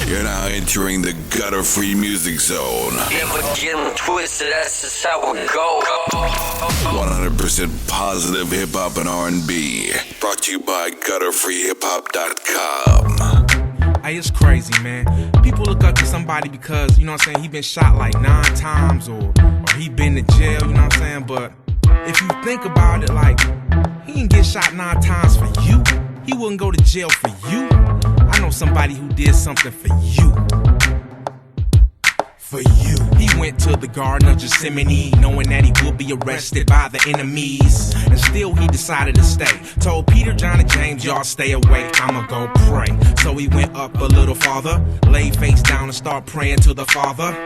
You're now entering the gutter-free music zone. Never get them twisted, that's just how it go. 100% positive hip-hop and R&B. Brought to you by gutterfreehiphop.com. Hey, it's crazy, man. People look up to somebody because, you know what I'm saying, he been shot like 9 times or he been to jail, you know what I'm saying? But if you think about it, like, he didn't get shot 9 times for you. He wouldn't go to jail for you. I know somebody who did something for you. For you. He went to the Garden of Gethsemane, knowing that he would be arrested by the enemies. And still he decided to stay. Told Peter, John, and James, y'all stay awake, I'ma go pray. So he went up a little farther, laid face down and started praying to the Father.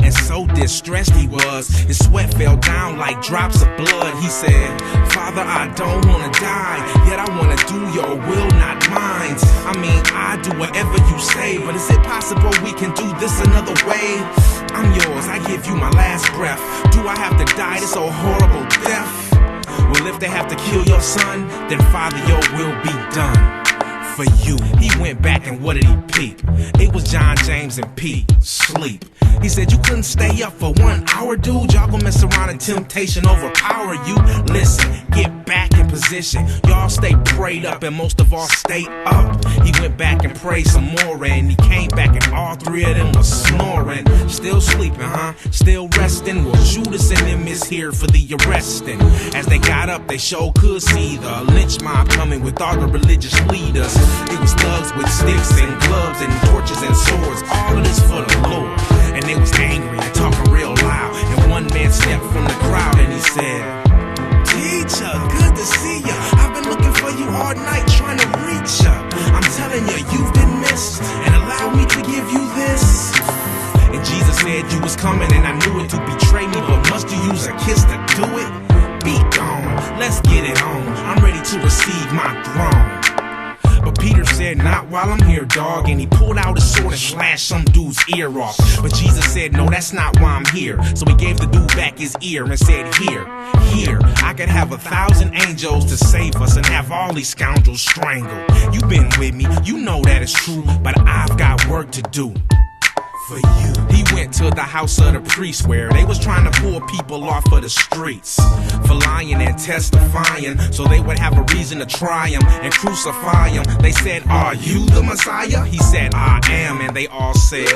And so distressed he was, his sweat fell down like drops of blood. He said, Father, I don't wanna die, yet I wanna do your will, not mine. I mean, I do whatever you say, but is it possible we can do this another way? I'm yours, I give you my last breath. Do I have to die this old horrible death? Well, if they have to kill your son, then Father, your will be done. For you. He went back and what did he peep? It was John, James, and Pete. Sleep. He said you couldn't stay up for 1 hour, dude. Y'all gon' mess around and temptation overpower you. Listen, get back in position. Y'all stay prayed up and most of all stay up. He went back and prayed some more and he came back and all 3 of them was snoring. Still sleeping, huh? Still resting? Well, Judas and them is here for the arresting. As they got up, they sure could see the lynch mob coming with all the religious leaders. It was thugs with sticks and gloves and torches and swords. All of this for the Lord. And they was angry and talking real loud. And one man stepped from the crowd and he said, Teacher, good to see ya. I've been looking for you all night trying to reach ya. I'm telling you, you've been missed. And allow me to give you this. And Jesus said you was coming and I knew it to betray me. But must you use a kiss to do it? Be gone, let's get it on. I'm ready to receive my throne. But Peter said, not while I'm here, dog. And he pulled out his sword and slashed some dude's ear off. But Jesus said, no, that's not why I'm here. So he gave the dude back his ear and said, here, I could have 1,000 angels to save us and have all these scoundrels strangled. You've been with me, you know that it's true, but I've got work to do. For you. He went to the house of the priest where they was trying to pull people off of the streets for lying and testifying, so they would have a reason to try him and crucify him. They said, are you the Messiah? He said, I am. And they all said,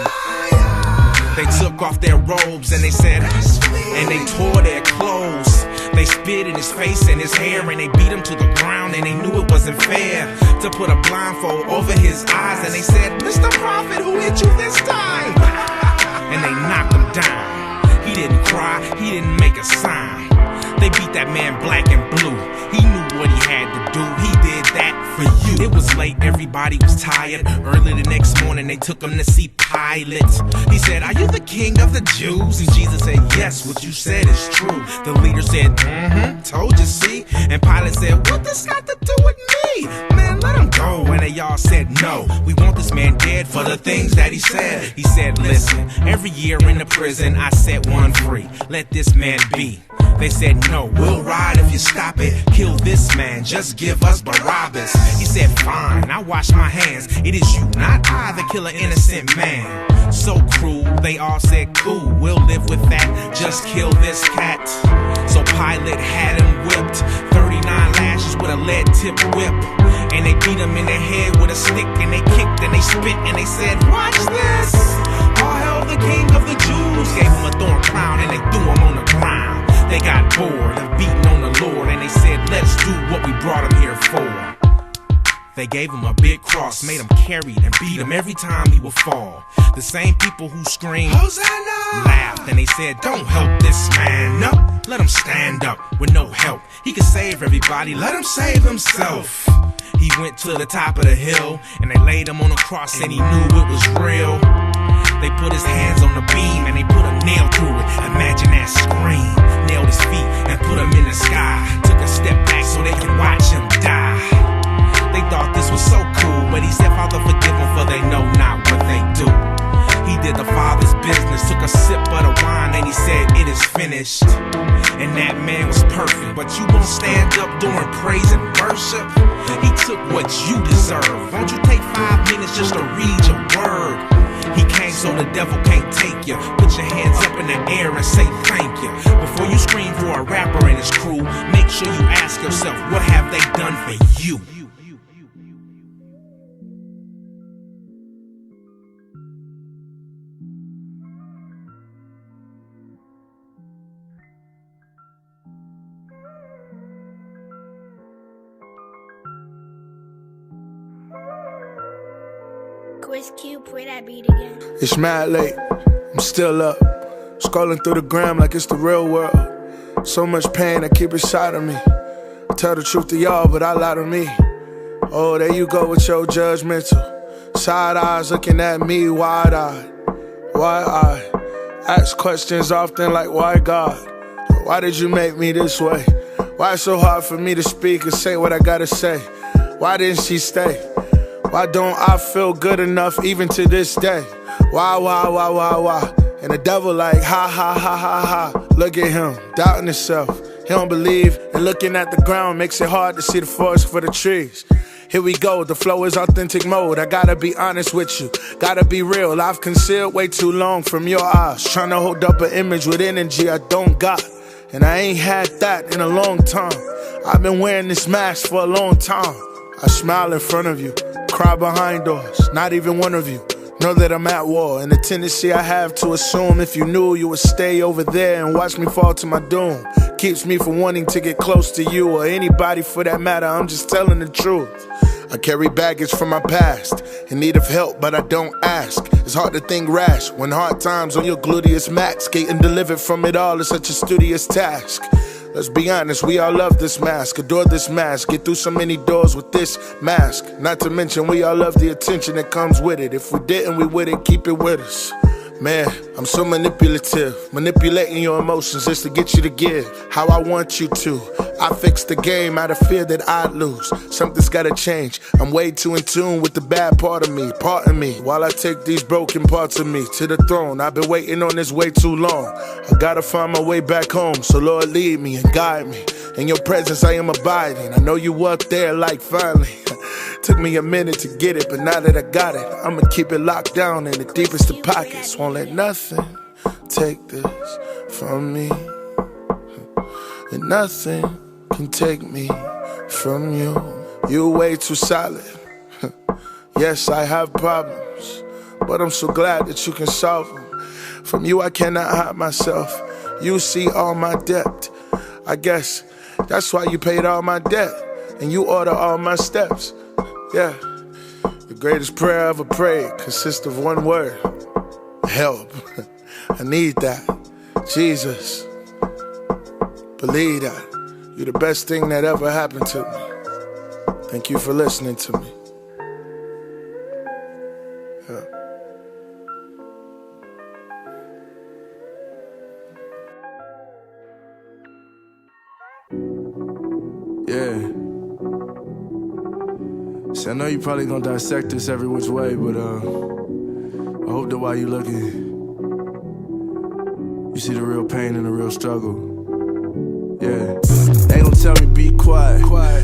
they took off their robes and they said, and they tore their clothes. They spit in his face and his hair and they beat him to the ground and they knew it wasn't fair to put a blindfold over his eyes. And they said, Mr. Prophet, who hit you this time? And they knocked him down. He didn't cry, he didn't make a sign. They beat that man black and blue. He knew what he had to do. He did that for you. It was late, everybody was tired. Early the next morning, they took him to see Pilate. He said, are you the king of the Jews? And Jesus said, yes, what you said is true. The leader said, told you, see? And Pilate said, what this got to do with me? Man, let him go. And they all said, no, we want this man dead for the things that he said. He said, listen, every year in the prison, I set one free. Let this man be. They said, no, we'll ride if you stop it. Kill this man, just give us Barabbas. He said, fine, I wash my hands. It is you, not I, that kill an innocent man. So cruel, they all said, cool, we'll live with that. Just kill this cat. So Pilate had him whipped, 39 lashes with a lead-tipped whip. And they beat him in the head with a stick. And they kicked and they spit and they said, watch this. All hail the king of the Jews. Gave him a thorn crown and they threw him on the ground. They got bored of beating on the Lord and they said, let's do what we brought him here for. They gave him a big cross, made him carry it and beat him every time he would fall. The same people who screamed, Hosanna! Laughed and they said, don't help this man, no, let him stand up with no help. He can save everybody, let him save himself. He went to the top of the hill and they laid him on a cross and he knew it was real. They put his hands on the beam and they put a nail through it. Imagine that scream. Nailed his feet and put him in the sky. Took a step back so they could watch him die. They thought this was so cool, but he said, Father, forgive them for they know not what they do. He did the Father's business, took a sip of the wine and he said, it is finished. And that man was perfect, but you won't stand up during praise and worship. He took what you deserve. Won't you take 5 minutes just to read your word? so the devil can't take you. Put your hands up in the air and say thank you. Before you scream for a rapper and his crew, make sure you ask yourself, what have they done for you? Quiz Cube, play that beat again. It's mad late, I'm still up, scrolling through the gram like it's the real world. So much pain I keep inside of me. I tell the truth to y'all, but I lie to me. Oh, there you go with your judgmental side eyes looking at me wide-eyed. Why I ask questions often like, why God? Why did you make me this way? Why it's so hard for me to speak and say what I gotta say? Why didn't she stay? Why don't I feel good enough even to this day? Why? And the devil like, ha, ha, ha, ha, ha. Look at him, doubting himself. He don't believe, and looking at the ground makes it hard to see the forest for the trees. Here we go, the flow is authentic mode. I gotta be honest with you, gotta be real. I've concealed way too long from your eyes, trying to hold up an image with energy I don't got. And I ain't had that in a long time. I've been wearing this mask for a long time. I smile in front of you, cry behind doors, not even one of you know that I'm at war. And the tendency I have to assume if you knew you would stay over there and watch me fall to my doom keeps me from wanting to get close to you or anybody for that matter. I'm just telling the truth. I carry baggage from my past, in need of help, but I don't ask. It's hard to think rash when hard times on your gluteus max. Getting delivered from it all is such a studious task. Let's be honest, we all love this mask, adore this mask, get through so many doors with this mask. Not to mention we all love the attention that comes with it. If we didn't, we wouldn't keep it with us. Man, I'm so manipulative, manipulating your emotions just to get you to give how I want you to. I fix the game out of fear that I'd lose. Something's gotta change. I'm way too in tune with the bad part of me. Pardon me while I take these broken parts of me to the throne. I've been waiting on this way too long. I gotta find my way back home. So Lord, lead me and guide me. In your presence I am abiding. I know you up there like finally. Took me a minute to get it, but now that I got it, I'ma keep it locked down in the deepest of pockets. Won't let nothing take this from me. And nothing can take me from you. You're way too solid. Yes, I have problems, but I'm so glad that you can solve them. From you I cannot hide myself. You see all my depth. I guess that's why you paid all my debt, and you order all my steps. Yeah, the greatest prayer I ever prayed consists of one word: help. I need that. Jesus, believe that. You're the best thing that ever happened to me. Thank you for listening to me. Yeah. See, I know you probably gonna dissect this every which way, but I hope that while you looking, you see the real pain and the real struggle. Yeah. They gon' tell me be quiet.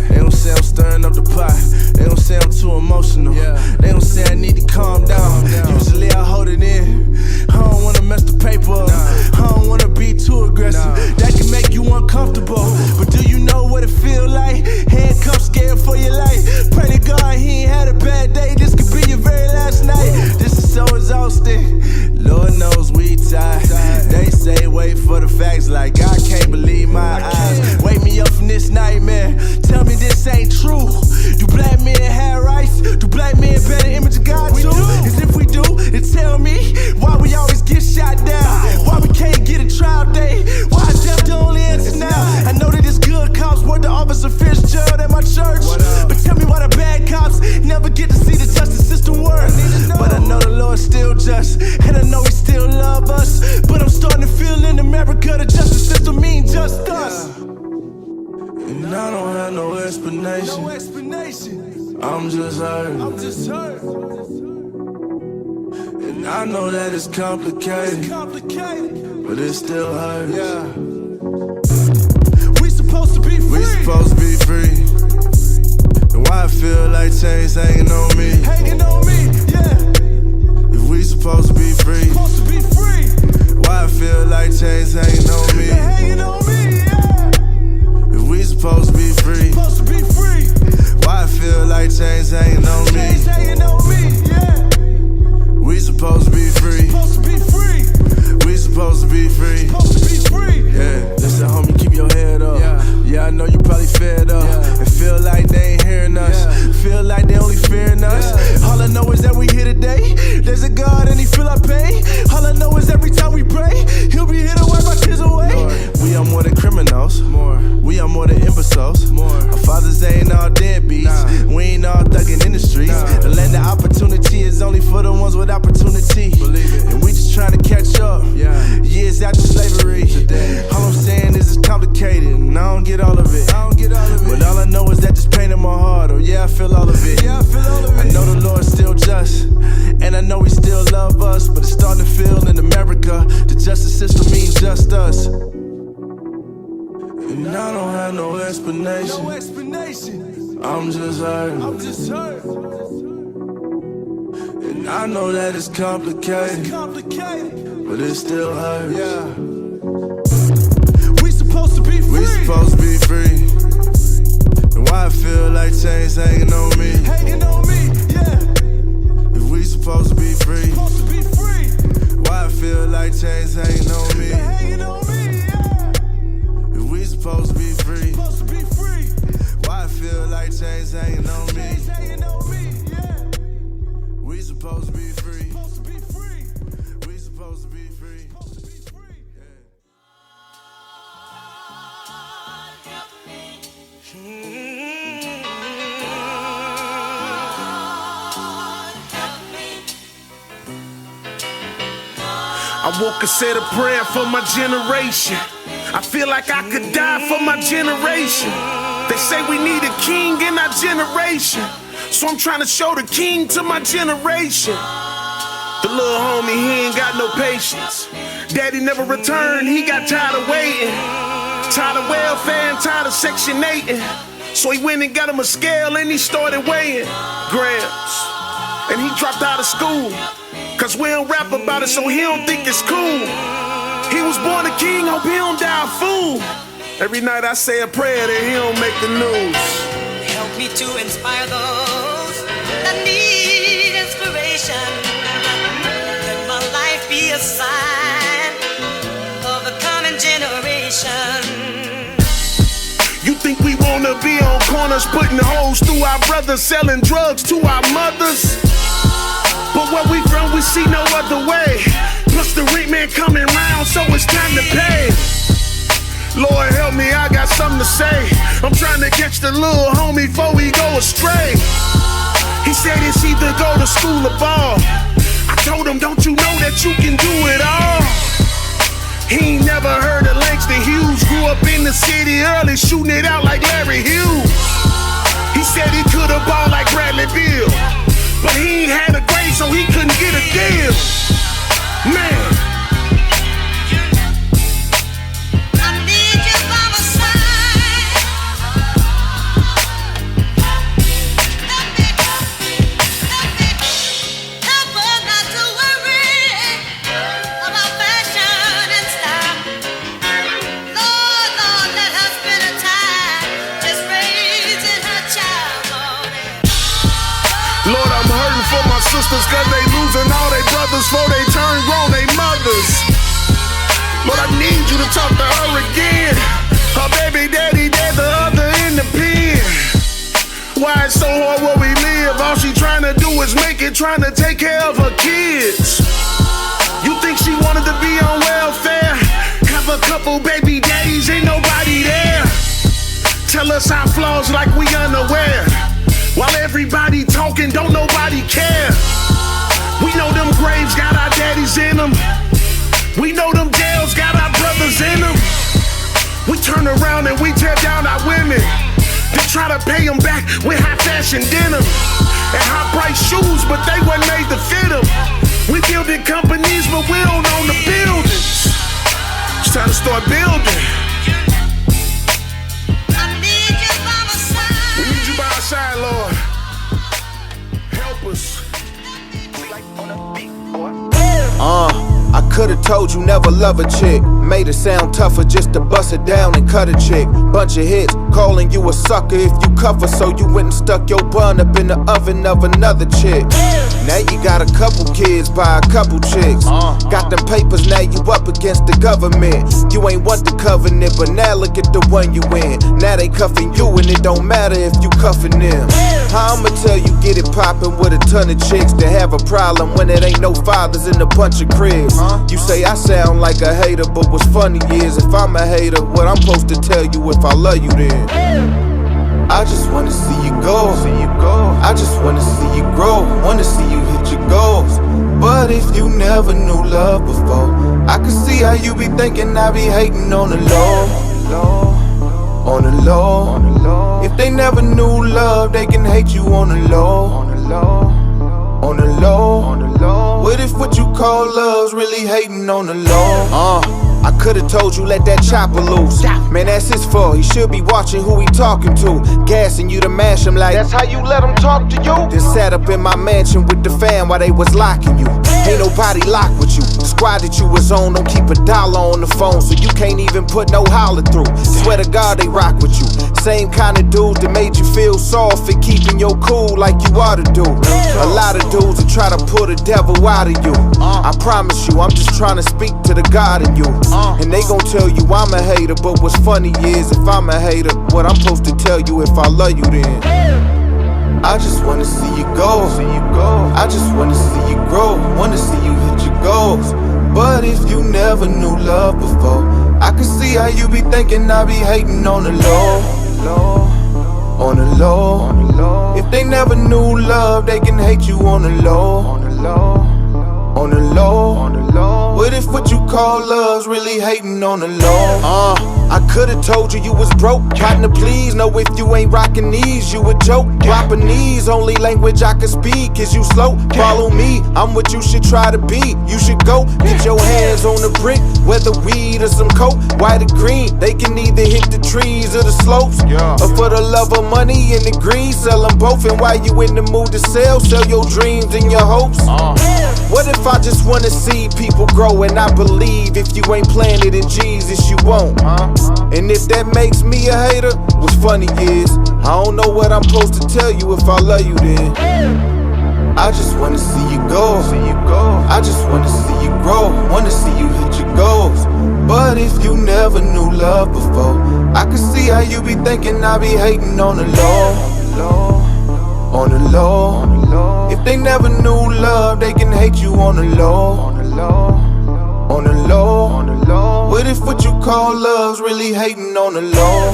They gon' say I'm stirring up the pot. They gon' say I'm too emotional. They gon' say I need to calm down. Usually I hold it in. I don't wanna mess the paper up. I don't wanna be too aggressive. That can make you uncomfortable. But do you know what it feel like? Handcuffs, scared for your life. Pray to God he ain't had a bad day. This could be your very last night. This is so exhausting. Lord knows we tired. They say wait for the facts, like I can't believe my eyes. Wake me up from this nightmare. Tell me this ain't true. Do black men have rights? Do black men bear the image of God too? Cause if we do, then tell me why we always get shot down. Why we can't get a trial day? Why is death the only answer now? I know that it's good cops work the Officer Fitzgerald at my church, but tell me why the bad cops never get to see the justice system work. But I know the Lord's still just, and I know he still love us. But I'm starting to feel in America the justice system mean just us. And I don't have no explanation. I'm just hurt. And I know that it's complicated, but it still hurts. We supposed to be free. And why I feel like chains hanging on me? If we supposed to be free, day. There's a God and he feel our pain. All I know is every time we pray, he'll be here to wipe our tears away. We are more than criminals. We are more than imbeciles. Our fathers ain't all deadbeats. We ain't all thugging in the streets. The land of opportunity is only for the ones with opportunity. And we just trying to catch up. Years after slavery. All I'm saying is it's complicated, and I don't get all of it. But all I know is that this pain in my heart. Oh yeah, I feel all of it. I know the Lord's still just, and I know he still love us. But it's starting to feel in America, the justice system means just us. And I don't have no explanation. I'm just hurting. And I know that it's complicated, but it still hurts. We supposed to be free. And why I feel like chains hanging on me? If we supposed to be free, why I feel like chains hanging on me? If we supposed to be free, why I feel like chains hanging on me? We supposed to be free. We supposed to be free. I woke and said a prayer for my generation. I feel like I could die for my generation. They say we need a king in our generation, so I'm trying to show the king to my generation. The little homie, he ain't got no patience. Daddy never returned, he got tired of waiting. Tired of welfare and tired of Section 8. So he went and got him a scale and he started weighing grams. And he dropped out of school, cause we don't rap about it, so he don't think it's cool. He was born a king, hope he don't die a fool. Every night I say a prayer that he don't make the news. Help me to inspire those that need inspiration. Let my life be a sign of a coming generation. You think we wanna be on corners putting holes through our brothers, selling drugs to our mothers? But where we from, we see no other way. Plus the rent man coming round, so it's time to pay. Lord help me, I got something to say. I'm trying to catch the little homie before he go astray. He said it's either go to school or ball. I told him, don't you know that you can do it all? He ain't never heard of Langston Hughes. Grew up in the city early, shooting it out like Larry Hughes. He said he could've balled like Bradley Beal, but he ain't had a grade, so he couldn't get a deal. Man, I need you by my side. Help us not to worry about fashion and style. Lord, let her spend her time just raising her child. Lord, I'm hurting for my sisters, cause they losing all their brothers before they turn grown, they mothers. Lord, I need you to talk to her again. Her baby daddy dead, the other in the pen. Why it's so hard where we live? All she trying to do is make it, trying to take care of her kids. You think she wanted to be on welfare? Have a couple baby daddies, ain't nobody there. Tell us our flaws like we unaware. While everybody talking, don't nobody care. We know them graves got our daddies in them. We know them jails got our brothers in them. We turn around and we tear down our women to try to pay them back with high fashion denim and high price shoes, but they weren't made to fit them. We building companies, but we don't own the buildings. It's time to start building. I need you by my side. We need you by our side, Lord. Help us. I could've told you never love a chick. Made it sound tougher just to bust it down and cut a chick. Bunch of hits, calling you a sucker if you cuff her. So you went and stuck your bun up in the oven of another chick. Now you got a couple kids by a couple chicks. Got them papers, now you up against the government. You ain't want the covenant, but now look at the one you in. Now they cuffing you and it don't matter if you cuffing them. How I'ma tell you get it poppin' with a ton of chicks that have a problem when it ain't no fathers in a bunch of cribs. You say I sound like a hater, but what's funny is if I'm a hater, what I'm supposed to tell you if I love you then? I just wanna see you go. I just wanna see you grow. Wanna see you hit your goals. But if you never knew love before, I can see how you be thinking I be hating on the low. On the low. If they never knew love, they can hate you on the low. On the low. What if what you call love's really hating on the low? I could've told you let that chopper loose. Man, that's his fault. He should be watching who he talking to. Gassing you to mash him like that's how you let him talk to you. Then sat up in my mansion with the fam while they was locking you. Ain't nobody lock with you. The squad that you was on don't keep a dollar on the phone, so you can't even put no holler through. Swear to God they rock with you. Same kind of dudes that made you feel soft for keeping your cool like you ought to do. A lot of dudes that try to pull the devil out of you. I promise you, I'm just trying to speak to the God in you. And they gon' tell you I'm a hater, but what's funny is if I'm a hater, what I'm supposed to tell you if I love you then? I just wanna see you go. I just wanna see you grow. Wanna see you hit your goals. But if you never knew love before, I can see how you be thinking I be hating on the low. On the low. If they never knew love, they can hate you on the low. On the low. What if what you call love's really hating on the low? I could've told you was broke. Cotton to please, know if you ain't rockin' these, you a joke. Dropping these, only language I can speak is you slow. Follow me, I'm what you should try to be. You should go, get your hands on the brick, whether weed or some coke. White or green, they can either hit the trees or the slopes. Or for the love of money and the green, sell them both. And while you in the mood to sell your dreams and your hopes. What if I just wanna see people grow and I believe if you ain't planted in Jesus, you won't. And if that makes me a hater, what's funny is I don't know what I'm supposed to tell you if I love you then. I just wanna see you go. I just wanna see you grow. Wanna see you hit your goals. But if you never knew love before, I can see how you be thinking I be hating on the low. On the low. If they never knew love, they can hate you on the low. On the low. What if what you call love's really hating on the low?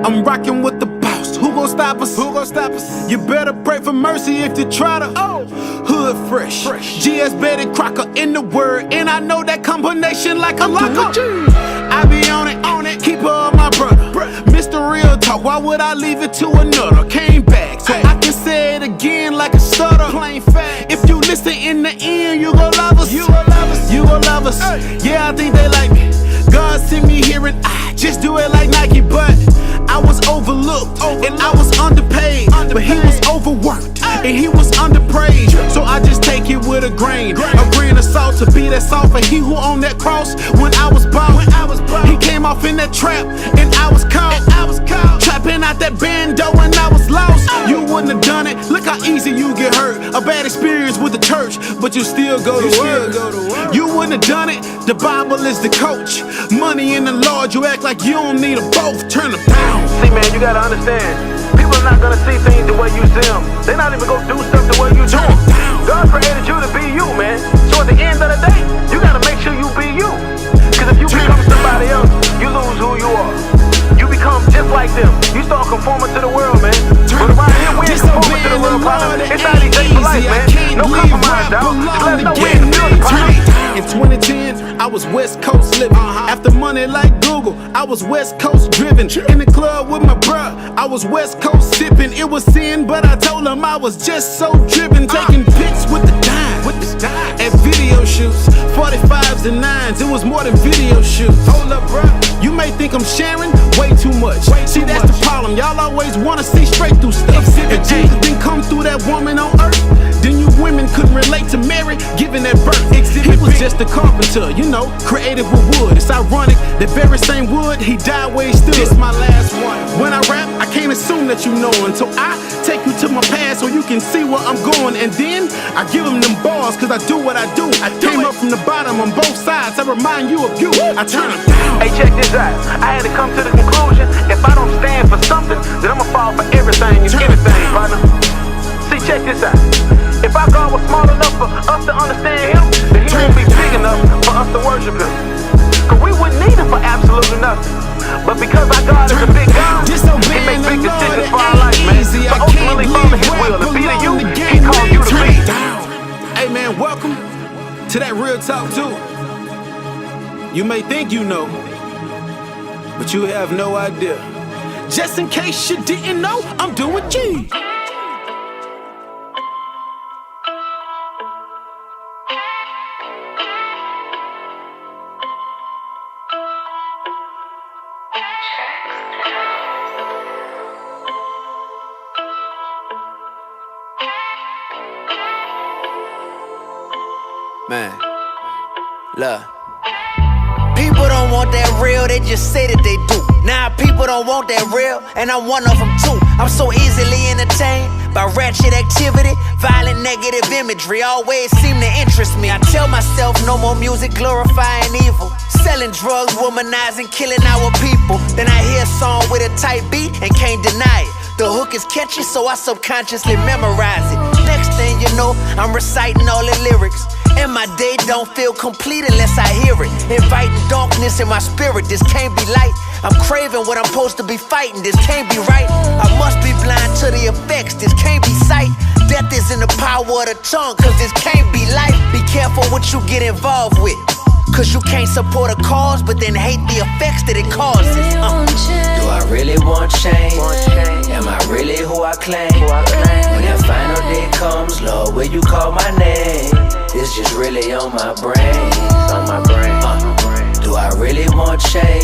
I'm rockin' with the boss. Who gon' stop us? You better pray for mercy if you try to. Hood fresh. GS Betty Crocker in the word, and I know that combination like a locker. I be on it, keep her up my brother. Mr. Real Talk, why would I leave it to another? Came back, so I can say it again like a stutter. Plain fact. If you listen in the end, you gon' love us. You gon' love us. Yeah, I think they like me. God sent me here and I just do it like Nike, but I was overlooked and I was underpaid, but he was overworked and he was underpraised. So I just take it with a grain of salt to be that salt for he who on that cross. When I was bought, he came off in that trap and I was caught. Trapping out that bando and I was lost. You wouldn't have done it. Look how easy you get hurt. A bad experience with the church, but you still go to work. You wouldn't have done it. The Bible is the coach. Money in the Lord, you act like you don't need them both. Turn them down. See, man, you gotta understand. People are not gonna see things the way you see them. They're not even gonna do stuff the way you do them. God created you to be you, man. So at the end of the day, you gotta make sure you be you. Cause if you become somebody else, you lose who you are. You become just like them. You start conforming to the world, man. But around here, we ain't conforming to the world, partner. It's not easy for life, man. No compromise, dog. Just let us know we in the building, partner. In 2010, I was West Coast living. After money like Google, I was West Coast driven. In the club with my bruh, I was West Coast sipping. It was sin, but I told him I was just so driven. Taking pics with the dime. At video shoots, 45s and 9s, it was more than video shoots. Hold up, bruh, you may think I'm sharing way too much. See, that's the problem, y'all always wanna see straight through stuff. If Jesus didn't come through that woman on earth, then you women couldn't relate to Mary giving that birth. He was just a carpenter, you know, creative with wood. It's ironic, the very same wood, he died where he stood. This my last one. When I rap, I can't assume that you know until I take you to my past so you can see where I'm going. And then I give them bars, cause I do what I do. I came up from the bottom on both sides. I remind you of you. I turn it down. Hey, check this out. I had to come to the conclusion, if I don't stand for something, then I'ma fall for everything and anything, partner. See, check this out. If our God was smart enough for us to understand him, then he won't be big enough for us to worship him. Cause we wouldn't need him for absolutely nothing. But because our God is a big God, he makes big decisions for our life, man. So ultimately follow his will and be to you, he called you to be. Hey man, welcome to that real talk too. You may think you know, but you have no idea. Just in case you didn't know, I'm doing G. Man, look. People don't want that real, they just say that they do. Now people don't want that real, and I'm one of them too. I'm so easily entertained by ratchet activity, violent negative imagery always seem to interest me. I tell myself no more music glorifying evil, selling drugs, womanizing, killing our people. Then I hear a song with a tight beat and can't deny it. The hook is catchy, so I subconsciously memorize it. Next thing you know, I'm reciting all the lyrics, and my day don't feel complete unless I hear it. Inviting darkness in my spirit, this can't be light. I'm craving what I'm supposed to be fighting, this can't be right. I must be blind to the effects, this can't be sight. Death is in the power of the tongue, cause this can't be life. Be careful what you get involved with, cause you can't support a cause, but then hate the effects that it causes. Do I really want change? Am I really who I claim? When that final day comes, Lord, will you call my name? It's just really on my brain. Do I really want change?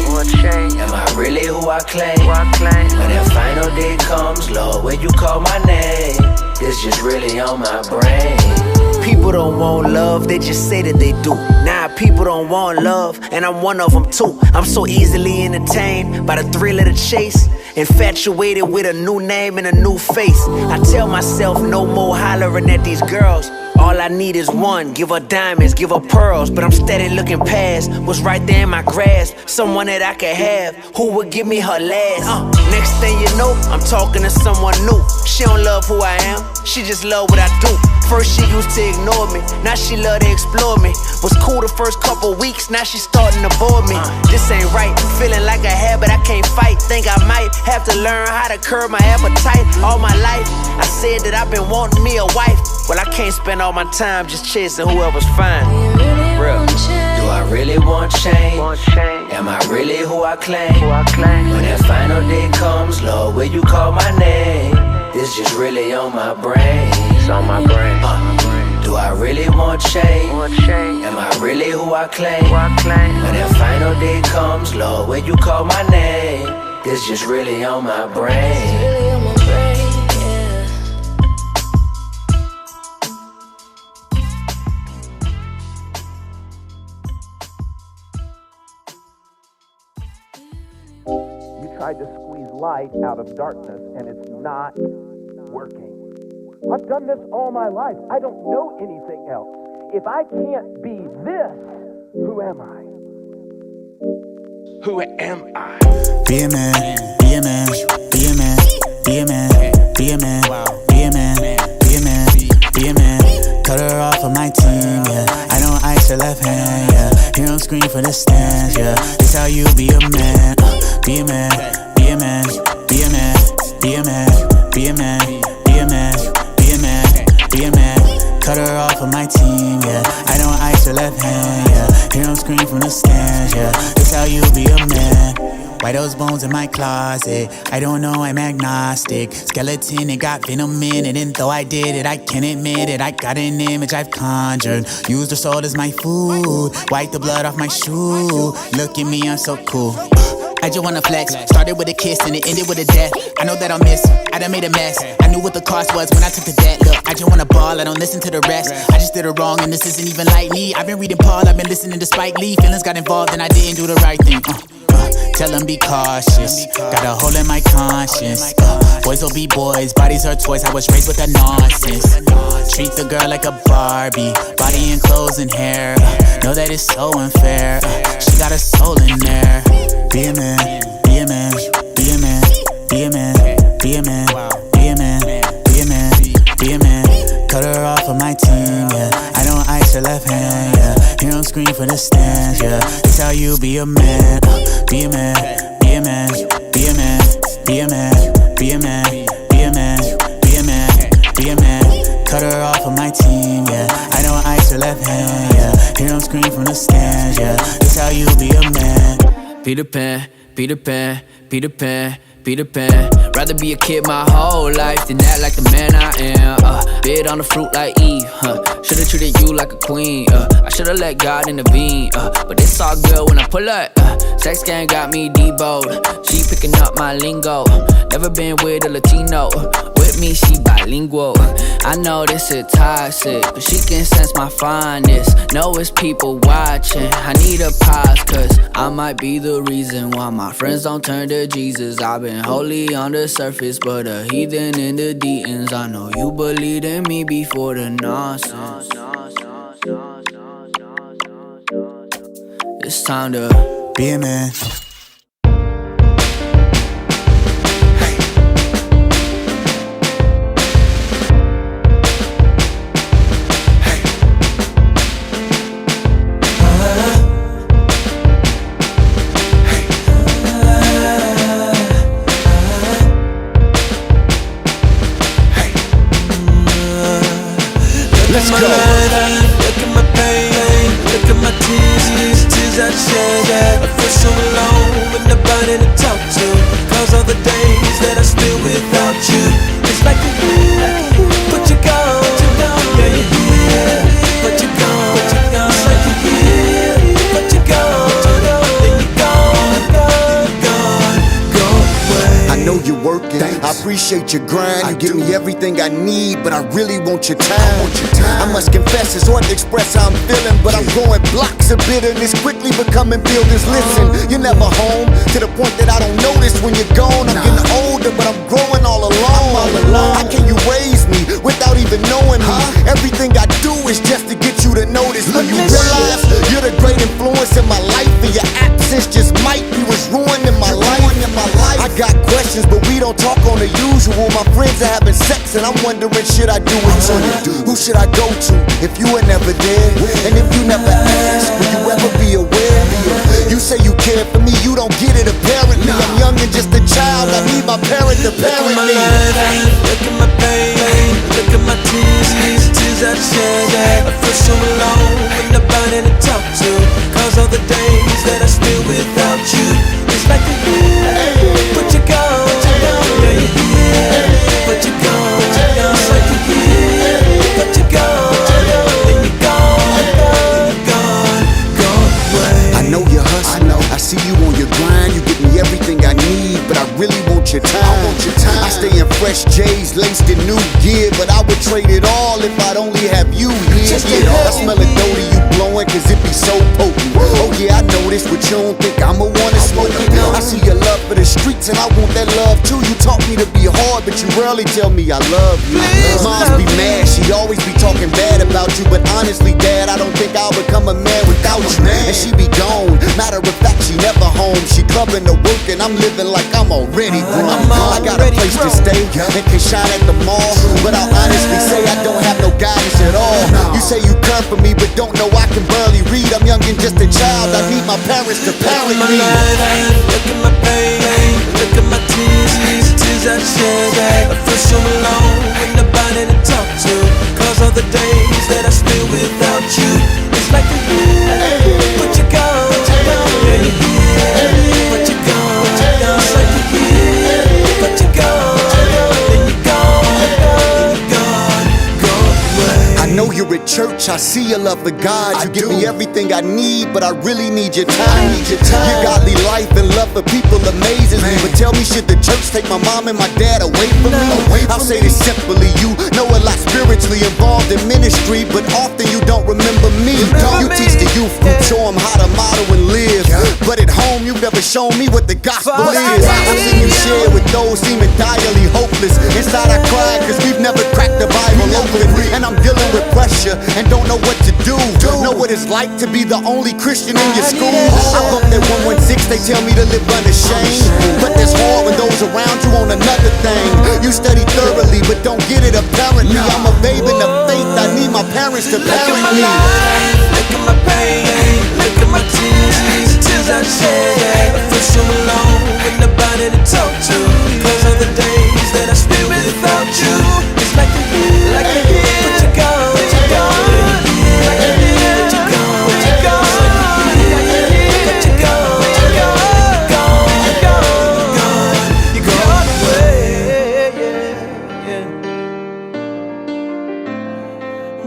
Am I really who I claim? When that final day comes, Lord, will you call my name? It's just really on my brain. People don't want love, they just say that they do. Nah, people don't want love, and I'm one of them too. I'm so easily entertained by the thrill of the chase, infatuated with a new name and a new face. I tell myself no more hollering at these girls. All I need is one, give her diamonds, give her pearls. But I'm steady looking past what's right there in my grasp. Someone that I could have, who would give me her last. Next thing you know, I'm talking to someone new. She don't love who I am, she just love what I do. First she used to ignore me, now she love to explore me. Was cool the first couple weeks, now she starting to bore me. This ain't right, feeling like a habit I can't fight. Think I might have to learn how to curb my appetite. All my life, I said that I've been wanting me a wife. Well, I can't spend all my time just chasing whoever's fine. Real. Do I really want change? Am I really who I claim? When that final day comes, Lord, will you call my name? It's just really on my brain. It's on my brain. Do I really want change? Am I really who I claim? When that final day comes, Lord, will you call my name? It's just really on my brain. Tried to squeeze light out of darkness, and it's not working. I've done this all my life. I don't know anything else. If I can't be this, who am I? Who am I? Be a man, be a man, be a man, be a man, be a man, be a man, be a man, be a man. Cut her off of my team, yeah. I don't ice her left hand, yeah. Hear him scream for the stands, yeah. This how you be a man. Be a man, be a man, be a man, be a man, be a man, be a man, be a man, be a man. Cut her off of my team, yeah. I don't ice her left hand, yeah. Hear him scream from the stands, yeah. This how you be a man. Why those bones in my closet? I don't know, I'm agnostic. Skeleton, it got venom in it. And though I did it, I can't admit it. I got an image I've conjured. Use the soul as my food. Wipe the blood off my shoe. Look at me, I'm so cool. I just wanna flex. Started with a kiss and it ended with a death. I know that I'll miss. I done made a mess. I knew what the cost was when I took the debt. Look, I just wanna ball. I don't listen to the rest. I just did it wrong and this isn't even like me. I've been reading Paul. I've been listening to Spike Lee. Feelings got involved and I didn't do the right thing. Tell them be cautious. Got a hole in my conscience. Boys will be boys. Bodies are toys. I was raised with a nonsense. Treat the girl like a Barbie. Body and clothes and hair. Know that it's so unfair. She got a soul in there. Be a man, be a man, be a man, be a man, be a man, be a man, be a man, be a man. Cut her off of my team, yeah. I don't ice her left hand, yeah. Hear him scream for the stands, yeah. That's how you be a man, be a man, be a man, be a man, be a man, be a man, be a man, be a man, be a man. Cut her off of my team, yeah. I don't ice her left hand, yeah. Hear him scream from the stands, yeah. That's how you be a man. Peter Pan, Peter Pan, Peter Pan, Peter Pan. Rather be a kid my whole life than act like the man I am. Bid on the fruit like Eve, Should've treated you like a queen, I should've let God intervene, but it's all good when I pull up. Sex game got me deboed. She picking up my lingo. Never been with a Latino. With me, she bilingual. I know this is toxic, but she can sense my fineness. Know it's people watching. I need a pause, cause I might be the reason why my friends don't turn to Jesus. I've been holy on the surface, but a heathen in the deetings. I know you believed in me before the nonsense. It's time to be a man. Let's go. Look at my pain, look at my tears, tears I shed. I feel so alone with nobody to talk to. Cause all the days that I spent without you, it's like you're here, but you're gone. Yeah, you're here, but you're gone. It's like you're here, but you're gone. Then you're gone away. I know you're working, I appreciate your grind. You give me everything I need, but I really want your time. I must confess, it's hard to express how I'm feeling, but I'm growing blocks of bitterness, quickly becoming builders. Listen, you're never home, to the point that I don't notice when you're gone. I'm getting older, but I'm growing all alone. How can you raise me without even knowing me? Everything I do is just to get you to notice. When you realize you're the great influence in my life, and your absence just might be what's ruining my life. I got questions, but we don't talk on the usual. My friends are having sex, and I'm wondering, should I do it too? Who should I go to if you were never there? And if you never asked, will you ever be aware? You say you care for me, you don't get it apparently. I'm young and just a child, I need my parent to parent me. Look at my pain, look at my tears, tears I shed. I feel so alone with nobody to talk to. Cause all the days that I spent without you, it's like you're here, but you're gone. Yeah, you're here, but you're gone. It's like you're here, but you're gone. Then you're gone away. I know you're hustling, I see you on your grind. You give me everything I need, but I really want your time. I stay in fresh J's, laced in new gear, but I would trade it all if I'd only have you here. I smell a doty you blowing, cause it be so potent. Oh yeah, I know this, but you don't think I'ma wanna smoke it. I see your love for the streets, and I want that love too. You taught me to be hard, but you rarely tell me I love you. Moms be mad, she always be talking bad about you, but honestly, Dad, I don't think I'll become a man without you. And she be gone, matter of fact, she never home. She clubbing to work, and I'm living like I'm already grown. I got a place to stay and can shine at the mall, but I'll honestly say I don't have no guidance at all. You say you care for me, but don't know I can barely read. I'm young and just a child, I need my parents to parent me. Look at my pain, look at my tears, tears I shed. I feel so alone with nobody to talk to. Cause all the days that I spent without you, it's like you're here, but you're gone. Yeah, you're here, but you're gone. church, I see your love for God. You give me everything I need, but I really need your time. Your godly life and love for people amazes me. But tell me, should the church take my mom and my dad away from me? I'll say this simply, you know a lot spiritually involved in ministry, but often you don't remember me. You teach the youth group, show them how to model and live. But at home, you've never shown me what the gospel is. I've seen you share with those seeming direly hopeless. Inside I cry, cause we've never cracked the Bible open. And I'm dealing with pressure and don't know what to do. Know what it's like to be the only Christian in your school. I bump that 116, they tell me to live unashamed. But that's hard when those around you on another thing. You study thoroughly, but don't get it apparently. I'm a babe in the faith, I need my parents to parent me. Look at my pain, look at my tears, tears I shed. I feel so alone with nobody to talk to. Cause of the days that I spent without you. It's like a year, but you're gone. But you're gone.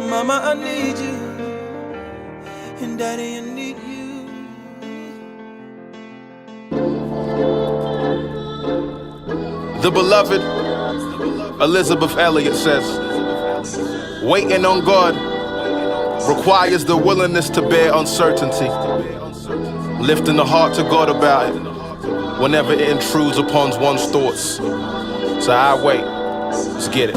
Mama, I need you, and Daddy, I need you. The beloved Elizabeth Elliot says, waiting on God requires the willingness to bear uncertainty, lifting the heart to God about it whenever it intrudes upon one's thoughts. So I wait. Let's get it.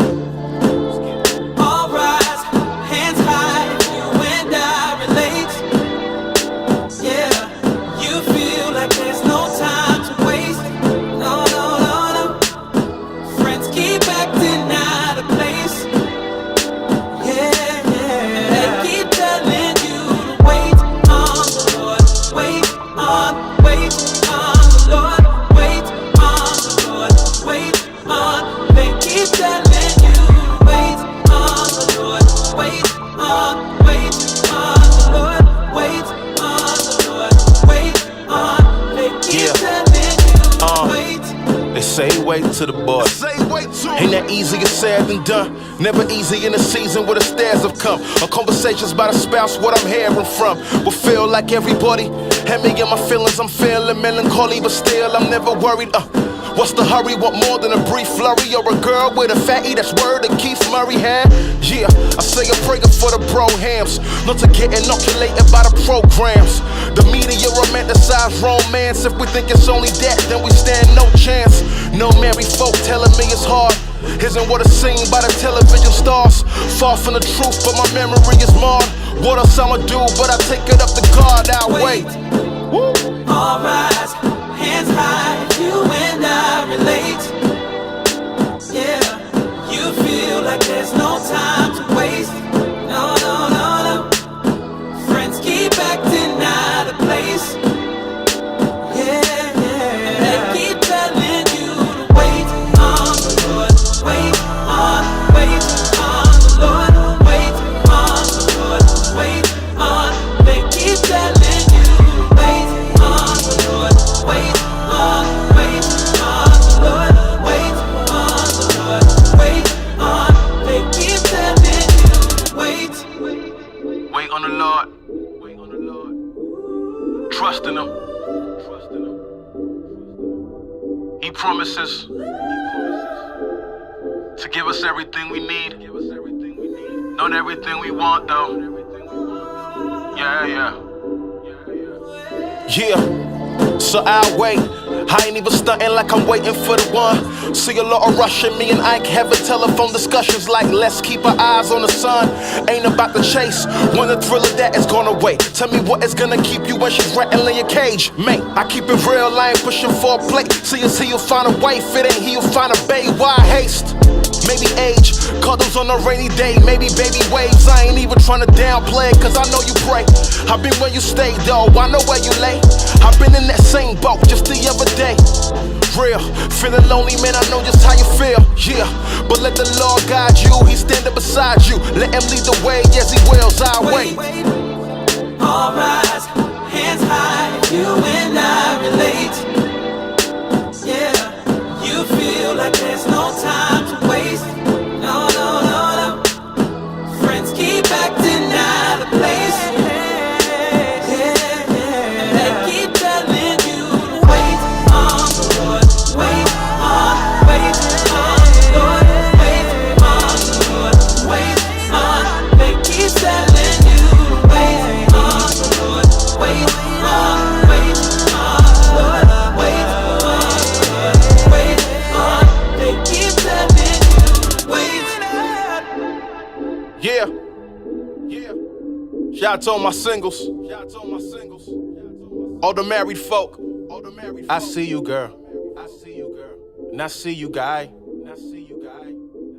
All rise, hands high, you and I relate. Yeah, you feel like there's no time to waste. No, no, no, no. Friends keep acting out of place. Yeah, yeah. They keep telling you to wait on the Lord. Wait on the Lord. Wait on the Lord. Wait on. They keep telling you to wait on the Lord. Wait on the Lord. Wait on the Lord. Wait on. They keep telling you to wait. They say wait to the boy. Ain't that easier said than done? Never easy in a season where the stairs have come. On conversations about a spouse, what I'm hearing from will feel like everybody had me in my feelings. I'm feeling melancholy, but still I'm never worried. What's the hurry? Want more than a brief flurry or a girl with a fatty that's word that Keith Murray had? Yeah, I say a prayer for the bro-hams, not to get inoculated by the programs. The media romanticize romance. If we think it's only that, then we stand no chance. No married folk telling me it's hard isn't what is seen by the television stars. Far from the truth, but my memory is marred. What else I'ma do? But I take it up to God. I'll wait. Woo. All rise, hands high, you and I relate. Yeah, you feel like there's no time to waste. No, no, no, no. Friends keep acting out of place. Yeah, yeah. They keep telling you to wait on the Lord. Wait on the Lord. Wait on the Lord. Wait on. They keep telling you to wait on the Lord. Wait on the Lord. Wait on the Lord. Wait on. They keep telling you to wait. Wait on the Lord. Wait on the Lord. Trust in Him. He promises to give us everything we need. Not everything we want, though. Yeah. So I'll wait. I ain't even stunting like I'm waiting for the one. See a lot of rushing. Me and Ike having telephone discussions like let's keep our eyes on the sun. Ain't about the chase. When the thrill of that is gonna wait. Tell me what is gonna keep you when she's rattling your cage. Mate, I keep it real, I ain't pushing for a plate. See us, he'll find a wife, it ain't he'll find a babe. Why haste? Maybe age, cuddles on a rainy day, maybe baby waves. I ain't even trying to downplay it, cause I know you pray. I've been where you stay though, I know where you lay. I've been in that same boat just the other day. Real, feeling lonely, man, I know just how you feel. Yeah, but let the Lord guide you, He's standing beside you. Let Him lead the way, yes He wills, I'll wait. All rise, hands high, you and I relate. Yeah, you feel like there's no time to waste. No, no, no, no. Friends keep acting out. Shout out to all my singles. All the married folk. I see you, girl. And I see you, guy.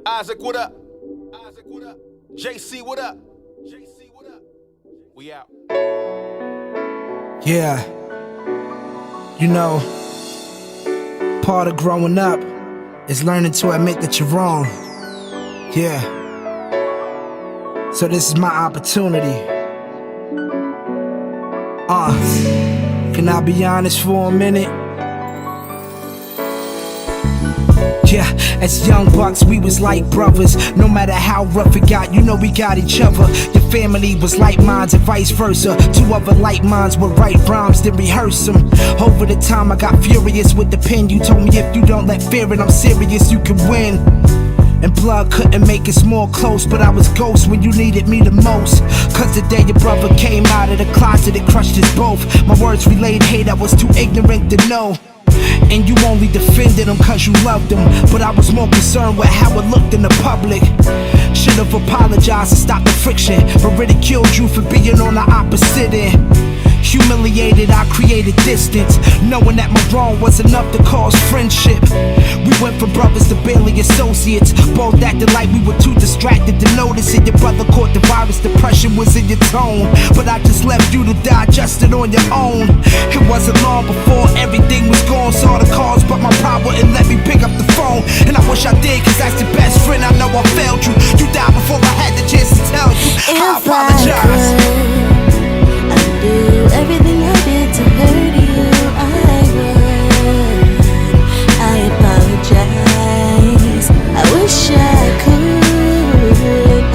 Isaac, what up? JC, what up? We out. Yeah. You know, part of growing up is learning to admit that you're wrong. Yeah. So this is my opportunity. Can I be honest for a minute? Yeah, as young bucks, we was like brothers. No matter how rough it got, you know we got each other. Your family was like minds and vice versa. Two other like minds would write rhymes, then rehearse them. Over the time I got furious with the pen. You told me if you don't let fear in, I'm serious, you can win. And blood couldn't make us more close, but I was ghost when you needed me the most. Cause the day your brother came out of the closet, it crushed us both. My words relayed hate, I was too ignorant to know. And you only defended him cause you loved him, but I was more concerned with how it looked in the public. Should've apologized and stopped the friction, but ridiculed you for being on the opposite end. Humiliated, I created distance, knowing that my wrong was enough to cause friendship. We went from brothers to barely associates, both acted like we were too distracted to notice it. Your brother caught the virus, depression was in your tone, but I just left you to digest it on your own. It wasn't long before everything was gone, saw the calls, but my pride wouldn't let me pick up the phone. And I wish I did, cause that's the best friend, I know I failed you. You died before I had the chance to tell you. I apologize. Do everything I did to hurt you, I would. I apologize. I wish I could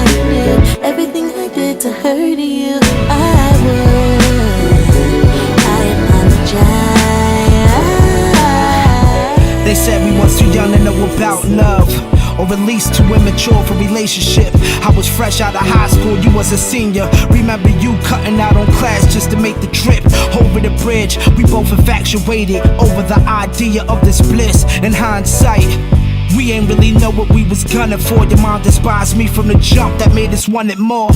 undo everything I did to hurt you, I would. I apologize. They said we was too young to know about love, or at least too immature for relationship. I was fresh out of high school, you was a senior. Remember you cutting out on class just to make the trip over the bridge. We both infatuated over the idea of this bliss. In hindsight, we ain't really know what we was gunning for. Your mom despised me from the jump, that made us want it more.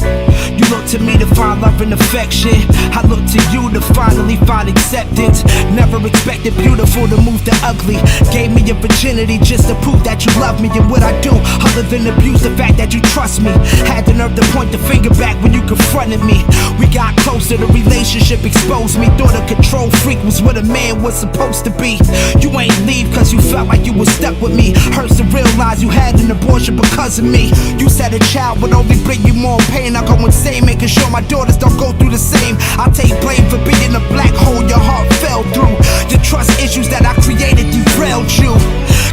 You look to me to find love and affection, I look to you to finally find acceptance. Never expected beautiful to move to ugly. Gave me your virginity just to prove that you love me. And what I do, other than abuse the fact that you trust me. Had the nerve to point the finger back when you confronted me. We got closer, the relationship exposed me. Thought a control freak was what a man was supposed to be. You ain't leave cause you felt like you was stuck with me. Hurts to realize you had an abortion because of me. You said a child would only bring you more pain. I go insane making sure my daughters don't go through the same. I take blame for being a black hole your heart fell through. Your trust issues that I created derailed you.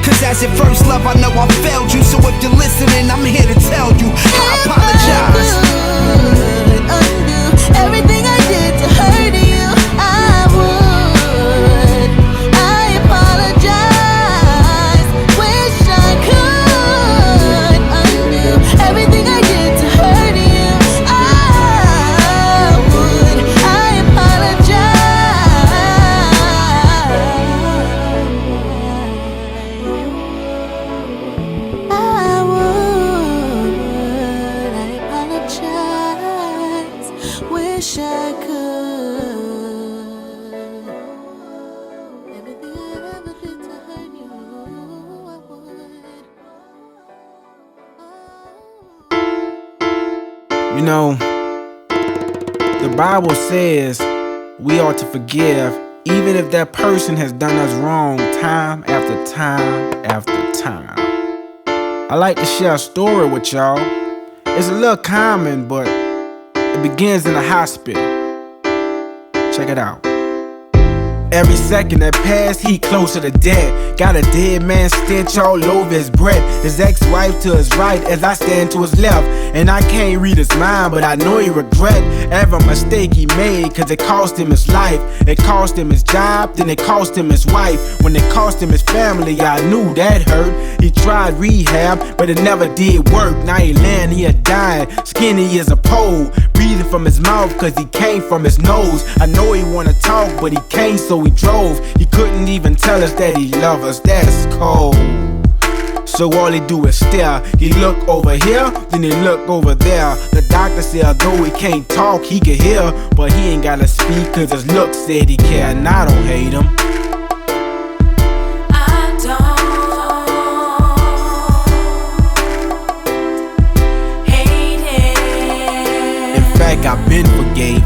Cause as your first love I know I failed you. So if you're listening I'm here to tell you I apologize. Undo everything I did to hurt you, I would. I apologize. Wish I could undo everything I did to hurt you, I would. I apologize. Wish I could. Everything I ever did to hurt you, I would. You know, the Bible says we ought to forgive even if that person has done us wrong time after time after time. I like to share a story with y'all. It's a little common, but it begins in a hospital. Check it out. Every second that passed, he closer to death. Got a dead man stench all over his breath. His ex-wife to his right as I stand to his left. And I can't read his mind, but I know he regret every mistake he made, cause it cost him his life. It cost him his job, then it cost him his wife. When it cost him his family, I knew that hurt. He tried rehab, but it never did work. Now he laying here dying, skinny as a pole, breathing from his mouth cause he came from his nose. I know he wanna talk, but he can't, so he drove. He couldn't even tell us that he loved us, that's cold. so all he do is stare. He look over here, then he look over there. The doctor said although he can't talk, he can hear, but he ain't gotta speak cause his look said he care. And I don't hate him. In fact, I've been forgave.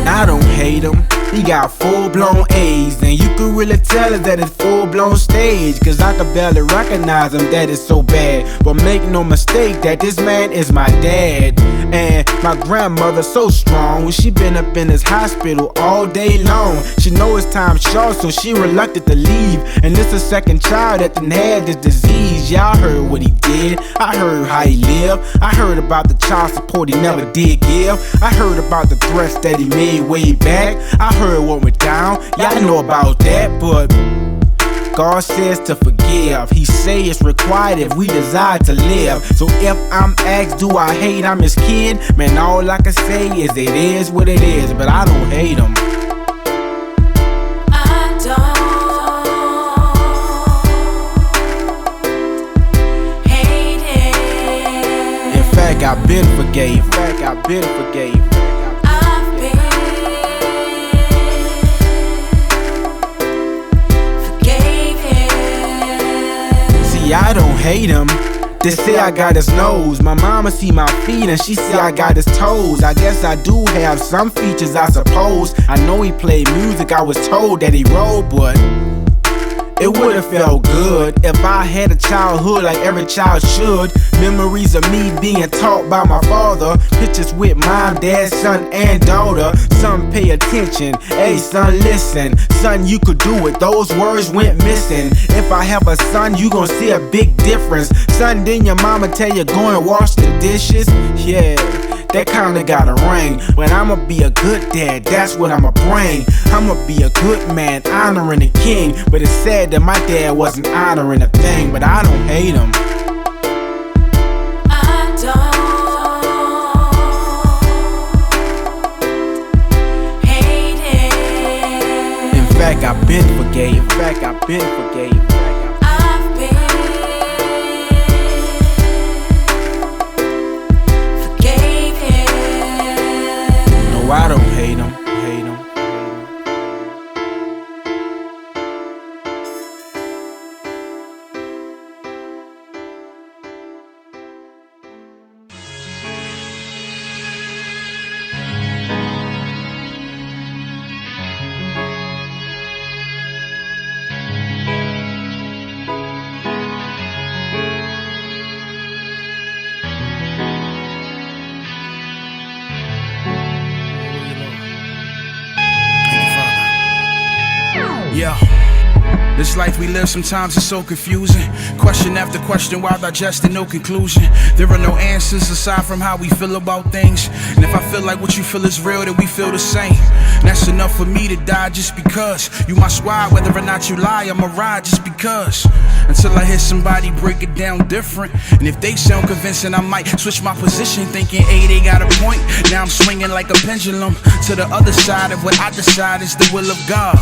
I don't hate him. He got full-blown A's, and you can really tell it that it's full-blown stage. Cause I can barely recognize him, that is so bad. But make no mistake that this man is my dad. And my grandmother so strong, when she been up in this hospital all day long. She know it's time short, so she reluctant to leave. And this a second child that done had this disease. Yeah, I heard what he did, I heard how he lived, I heard about the child support he never did give, I heard about the threats that he made way back, I heard what went down, yeah, I know about that. But God says to forgive. He say it's required if we desire to live. So if I'm asked, do I hate him as kid? Man, all I can say is it is what it is. But I don't hate him. I don't hate him. In fact, I've been forgave. I don't hate him. They say I got his nose. My mama see my feet and she say I got his toes. I guess I do have some features, I suppose. I know he played music, I was told that he wrote, but it would've felt good if I had a childhood like every child should. Memories of me being taught by my father. Pictures with mom, dad, son, and daughter. Son, pay attention. Hey, son, listen. Son, you could do it. Those words went missing. If I have a son, you gon' see a big difference. Son, then your mama tell you go and wash the dishes. Yeah, that kinda got a ring. But I'ma be a good dad, that's what I'ma bring. I'ma be a good man, honoring the king. But it's sad that my dad wasn't honoring a thing. But I don't hate him. I don't hate him. In fact, I've been forgave. No, I don't hate him. Yeah. This life we live sometimes is so confusing. Question after question while digesting no conclusion. There are no answers aside from how we feel about things. And if I feel like what you feel is real, then we feel the same. And that's enough for me to die just because. You my squad, whether or not you lie, I'ma ride just because. Until I hear somebody break it down different. And if they sound convincing, I might switch my position, thinking, hey, they got a point. Now I'm swinging like a pendulum to the other side of what I decide is the will of God.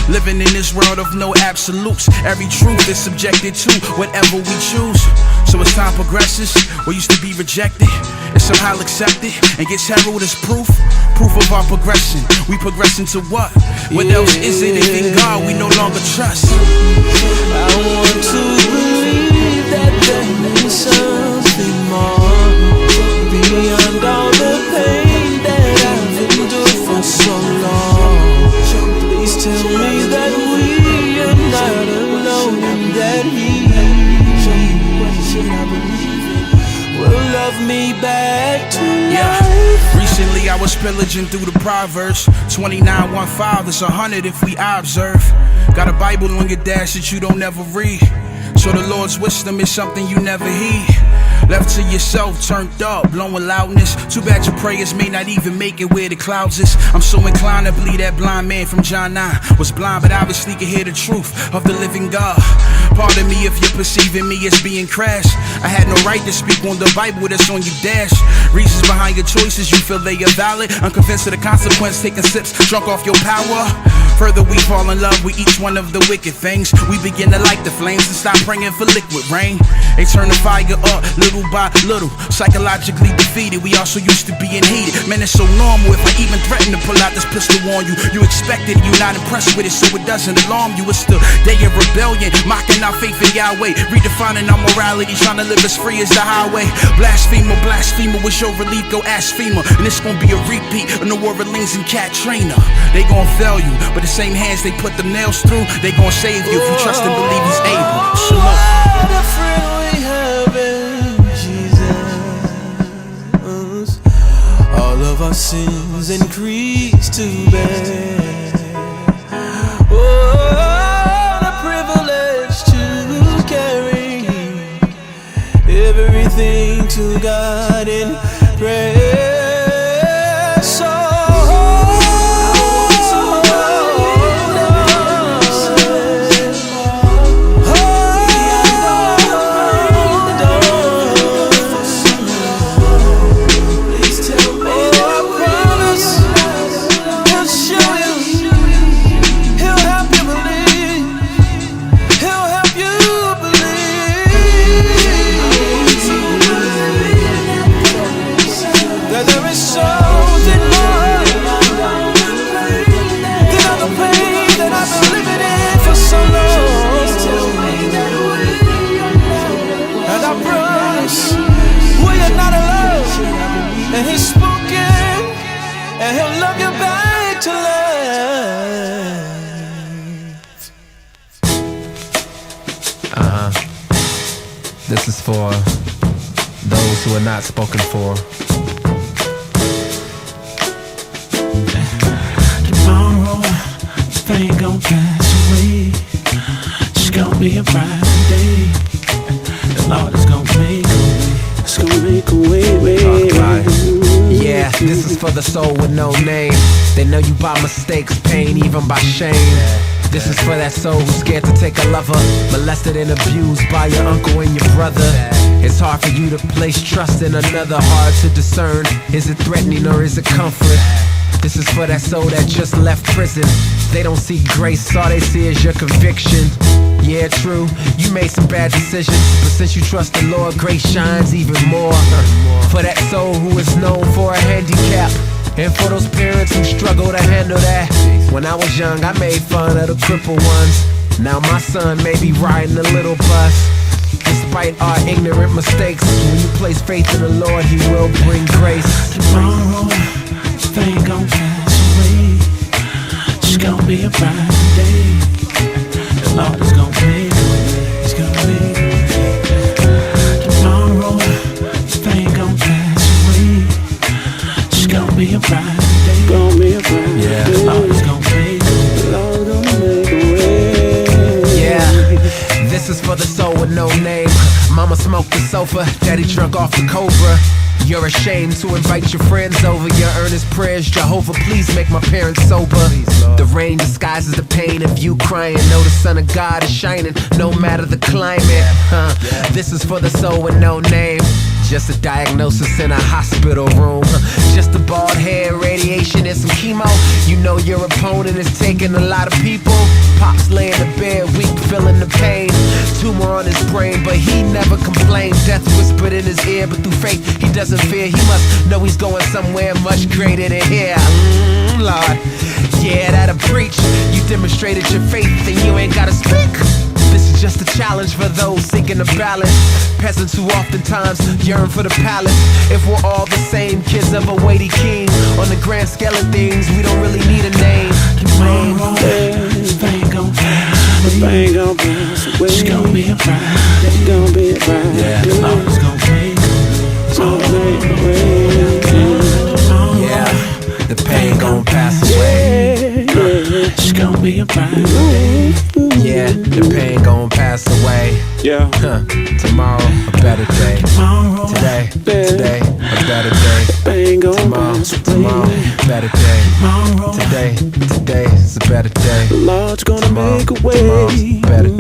Living in this world of no absolutes, every truth is subjected to whatever we choose. So as time progresses, what used to be rejected is somehow accepted and gets heralded as proof of our progression. We progress into what? What else is it if in God we no longer trust? I want to believe that there is something more beyond all the pain that I've endured for so long. Please tell me that we are not alone and that He will love me back tonight. Yeah. Recently I was pillaging through the Proverbs 29:1-5, it's 100 if we observe. Got a Bible on your dash that you don't ever read. So the Lord's wisdom is something you never heed. Left to yourself, turned up, blowing loudness. Too bad your prayers may not even make it where the clouds is. I'm so inclined to believe that blind man from John 9 was blind, but obviously could hear the truth of the living God. Pardon me if you're perceiving me as being crass. I had no right to speak on the Bible that's on your dash. Reasons behind your choices, you feel they are valid. Unconvinced of the consequence, taking sips, drunk off your power. Further, we fall in love with each one of the wicked things. We begin to light the flames and stop praying for liquid rain. They turn the fire up little by little. Psychologically defeated, we also used to being heated. Man, it's so normal if I even threaten to pull out this pistol on you. You expect it, you're not impressed with it, so it doesn't alarm you. It's the day of rebellion, mocking our faith in Yahweh, redefining our morality, trying to live as free as the highway. Blasphemer, blasphemer, what's your relief? Go ask FEMA. And it's gonna be a repeat of New Orleans and Katrina. They gon' fail you, but the same hands they put the nails through, they gon' save you if you trust and believe he's able. So look. What a friend we have in Jesus. All of our sins increase to bear. What a privilege to carry everything to God in prayer. And he's spoken, and he'll love you back to life. This is for those who are not spoken for. Tomorrow, this thing gon' pass away. It's gonna be a bright day. The Lord is gonna make a way. It's gonna make a way. Yeah, this is for the soul with no name. They know you by mistakes, pain, even by shame. This is for that soul who's scared to take a lover, molested and abused by your uncle and your brother. It's hard for you to place trust in another, hard to discern. Is it threatening or is it comfort? This is for that soul that just left prison. They don't see grace, all they see is your conviction. Yeah, true, you made some bad decisions, but since you trust the Lord, grace shines even more. For that soul who is known for a handicap, and for those parents who struggle to handle that. When I was young, I made fun of the crippled ones. Now my son may be riding a little bus. Despite our ignorant mistakes, when you place faith in the Lord, He will bring grace. Tomorrow, this thing gon' pass away. It's gonna be a bright day. The Lord is gonna make a way. He's gonna make a way. Tomorrow, this thing gon' pass away. It's gonna be a bright day. Gonna be a bright day. The Lord is gonna make a way. The Lord gonna make a way. Yeah, this is for the soul with no name. Mama smoked the sofa, daddy drunk off the Cobra. You're ashamed to invite your friends over. Your earnest prayers, Jehovah, please make my parents sober. The rain disguises the pain of you crying. Know the Son of God is shining, no matter the climate. This is for the soul with no name. Just a diagnosis in a hospital room. Just a bald head, radiation, and some chemo. You know your opponent is taking a lot of people. Pops laying in bed, weak, feeling the pain. Tumor on his brain, but he never complained. Death whispered in his ear, but through faith he doesn't fear. He must know he's going somewhere much greater than here. Lord, yeah, that'll preach. You demonstrated your faith, and you ain't gotta speak. This is just a challenge for those seeking a balance. Peasants who oftentimes yearn for the palace. If we're all the same, kids of a weighty king. On the grand scale of things, we don't really need a name. Tomorrow, this thing gon' pass away. This thing gon' pass away. It's gonna be a bright day. It's gonna be a bright day. The Lord is gonna make a way. It's gonna make a way. Yeah, the pain gon' pass away. It's gonna be a bright day. Yeah, the pain gon' pass away. Yeah. Tomorrow, a better day. Today, a better day. Pain gon' pass Tomorrow, better day. Today's a better day. The Lord's gonna make a way. Tomorrow's a better